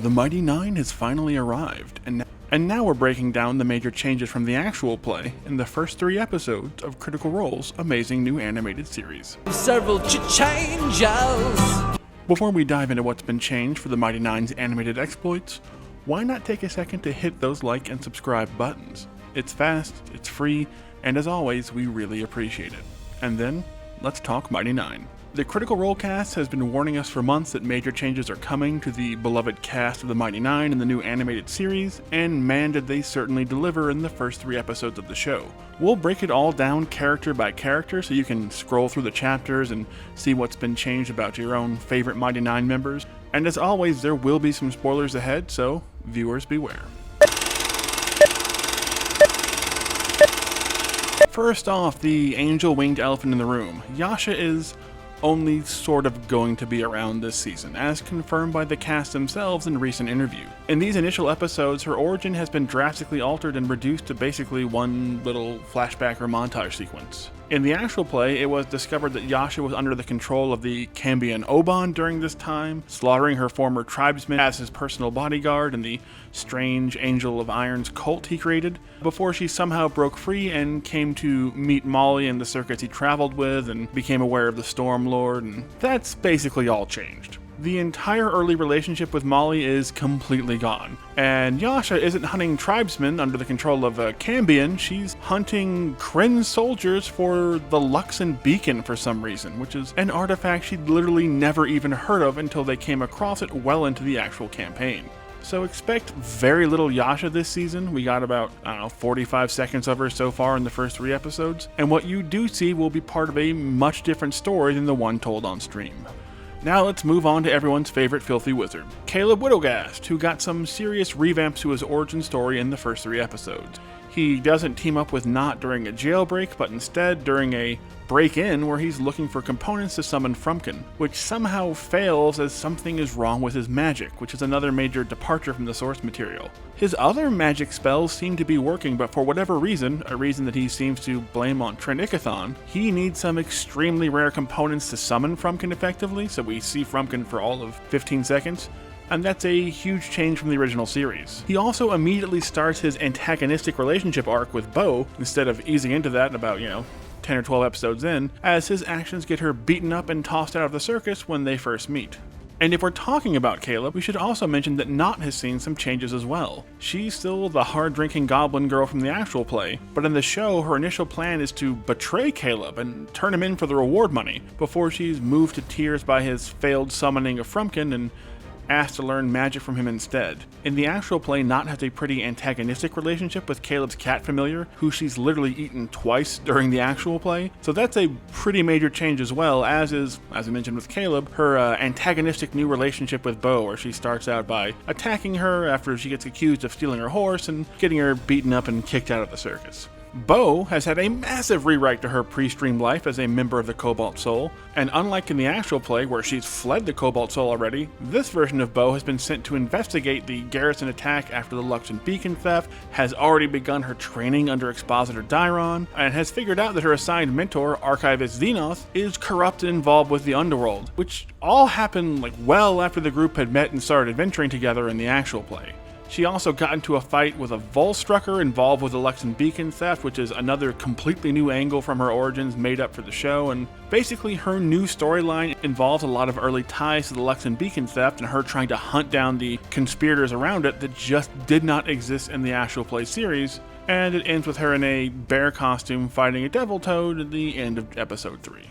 The Mighty Nein has finally arrived, and now we're breaking down the major changes from the actual play in the first 3 episodes of Critical Role's amazing new animated series. Several changes. Before we dive into what's been changed for the Mighty Nein's animated exploits, why not take a second to hit those like and subscribe buttons? It's fast, it's free, and as always, we really appreciate it. And then, let's talk Mighty Nein. The Critical Role cast has been warning us for months that major changes are coming to the beloved cast of the Mighty Nein in the new animated series, and man did they certainly deliver in the first 3 episodes of the show. We'll break it all down character by character so you can scroll through the chapters and see what's been changed about your own favorite Mighty Nein members, and as always there will be some spoilers ahead, so viewers beware. First off, the angel-winged elephant in the room. Yasha is only sort of going to be around this season, as confirmed by the cast themselves in recent interview. In these initial episodes, her origin has been drastically altered and reduced to basically one little flashback or montage sequence. In the actual play, it was discovered that Yasha was under the control of the Cambion Oban during this time, slaughtering her former tribesmen as his personal bodyguard in the strange Angel of Iron's cult he created, before she somehow broke free and came to meet Molly in the circuits he traveled with and became aware of the Storm Lord, and that's basically all changed. The entire early relationship with Molly is completely gone, and Yasha isn't hunting tribesmen under the control of Cambion, she's hunting Kryn soldiers for the Luxon Beacon for some reason, which is an artifact she'd literally never even heard of until they came across it well into the actual campaign. So expect very little Yasha this season. We got about, 45 seconds of her so far in the first 3 episodes, and what you do see will be part of a much different story than the one told on stream. Now let's move on to everyone's favorite filthy wizard, Caleb Widogast, who got some serious revamps to his origin story in the first 3 episodes. He doesn't team up with Nott during a jailbreak, but instead during a break-in where he's looking for components to summon Frumpkin, which somehow fails as something is wrong with his magic, which is another major departure from the source material. His other magic spells seem to be working, but for whatever reason, a reason that he seems to blame on Trinikathon, he needs some extremely rare components to summon Frumpkin effectively, so we see Frumpkin for all of 15 seconds. And that's a huge change from the original series. He also immediately starts his antagonistic relationship arc with Beau, instead of easing into that about, 10 or 12 episodes in, as his actions get her beaten up and tossed out of the circus when they first meet. And if we're talking about Caleb, we should also mention that Nott has seen some changes as well. She's still the hard-drinking goblin girl from the actual play, but in the show, her initial plan is to betray Caleb and turn him in for the reward money, before she's moved to tears by his failed summoning of Frumpkin and asked to learn magic from him instead. In the actual play, Nott has a pretty antagonistic relationship with Caleb's cat familiar, who she's literally eaten twice during the actual play, so that's a pretty major change as well, as is, as I mentioned with Caleb, her antagonistic new relationship with Beau, where she starts out by attacking her after she gets accused of stealing her horse and getting her beaten up and kicked out of the circus. Beau has had a massive rewrite to her pre-stream life as a member of the Cobalt Soul, and unlike in the actual play where she's fled the Cobalt Soul already, this version of Beau has been sent to investigate the garrison attack after the Luxon Beacon theft, has already begun her training under Expositor Dairon, and has figured out that her assigned mentor, Archivist Xenoth, is corrupt and involved with the Underworld, which all happened well after the group had met and started adventuring together in the actual play. She also got into a fight with a Volstrucker involved with the Luxon Beacon theft, which is another completely new angle from her origins made up for the show, and basically her new storyline involves a lot of early ties to the Luxon Beacon theft and her trying to hunt down the conspirators around it that just did not exist in the actual play series, and it ends with her in a bear costume fighting a devil toad at the end of episode 3.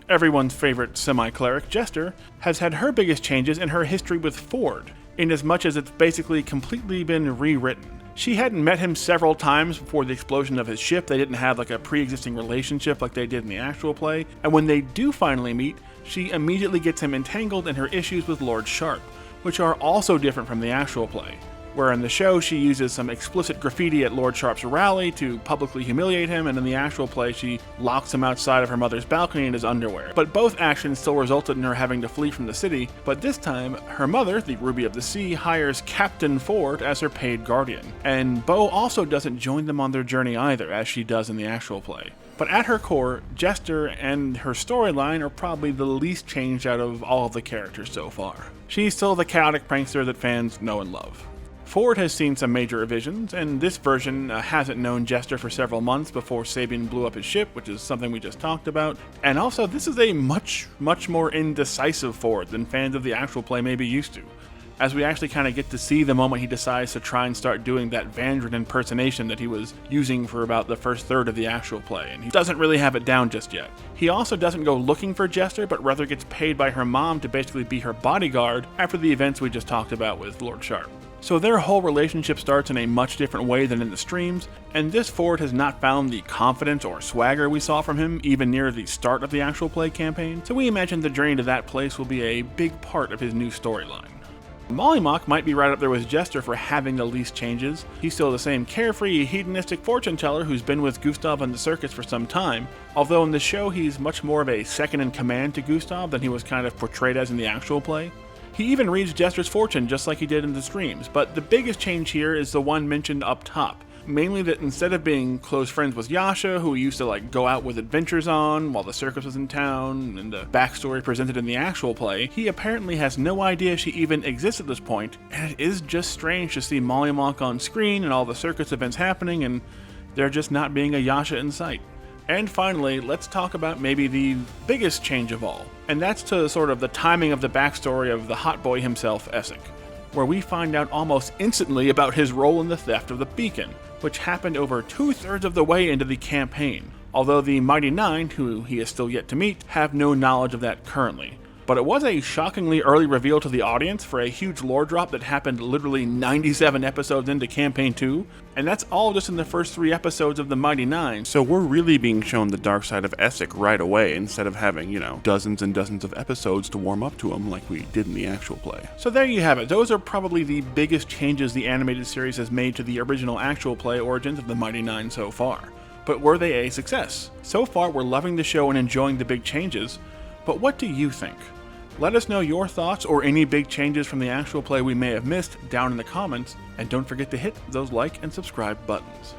Everyone's favorite semi-cleric, Jester, has had her biggest changes in her history with Fjord, in as much as it's basically completely been rewritten. She hadn't met him several times before the explosion of his ship. They didn't have a pre-existing relationship like they did in the actual play, and when they do finally meet, she immediately gets him entangled in her issues with Lord Sharp, which are also different from the actual play. where in the show she uses some explicit graffiti at Lord Sharp's rally to publicly humiliate him, and in the actual play she locks him outside of her mother's balcony in his underwear. But both actions still resulted in her having to flee from the city, but this time her mother, the Ruby of the Sea, hires Captain Fjord as her paid guardian. And Beau also doesn't join them on their journey either, as she does in the actual play. But at her core, Jester and her storyline are probably the least changed out of all of the characters so far. She's still the chaotic prankster that fans know and love. Fjord has seen some major revisions, and this version hasn't known Jester for several months before Sabian blew up his ship, which is something we just talked about. And also, this is a much more indecisive Fjord than fans of the actual play may be used to, as we actually kind of get to see the moment he decides to try and start doing that Vandred impersonation that he was using for about the first third of the actual play, and he doesn't really have it down just yet. He also doesn't go looking for Jester, but rather gets paid by her mom to basically be her bodyguard after the events we just talked about with Lord Sharp. So their whole relationship starts in a much different way than in the streams, and this Fjord has not found the confidence or swagger we saw from him even near the start of the actual play campaign, so we imagine the journey to that place will be a big part of his new storyline. Mollymauk might be right up there with Jester for having the least changes. He's still the same carefree, hedonistic fortune teller who's been with Gustav on the circus for some time, although in the show he's much more of a second-in-command to Gustav than he was kind of portrayed as in the actual play. He even reads Jester's fortune just like he did in the streams, but the biggest change here is the one mentioned up top. Mainly that instead of being close friends with Yasha, who he used to go out with adventures on while the circus was in town, and the backstory presented in the actual play, he apparently has no idea she even exists at this point, and it is just strange to see Mollymauk on screen and all the circus events happening, and there just not being a Yasha in sight. And finally, let's talk about maybe the biggest change of all, and that's to sort of the timing of the backstory of the hot boy himself, Essek, where we find out almost instantly about his role in the theft of the beacon, which happened over 2/3 of the way into the campaign, although the Mighty Nein, who he is still yet to meet, have no knowledge of that currently. But it was a shockingly early reveal to the audience for a huge lore drop that happened literally 97 episodes into Campaign 2, and that's all just in the first 3 episodes of the Mighty Nein, so we're really being shown the dark side of Essek right away instead of having, dozens and dozens of episodes to warm up to him like we did in the actual play. So there you have it. Those are probably the biggest changes the animated series has made to the original actual play origins of the Mighty Nein so far. But were they a success? So far we're loving the show and enjoying the big changes, but what do you think? Let us know your thoughts or any big changes from the actual play we may have missed down in the comments, and don't forget to hit those like and subscribe buttons.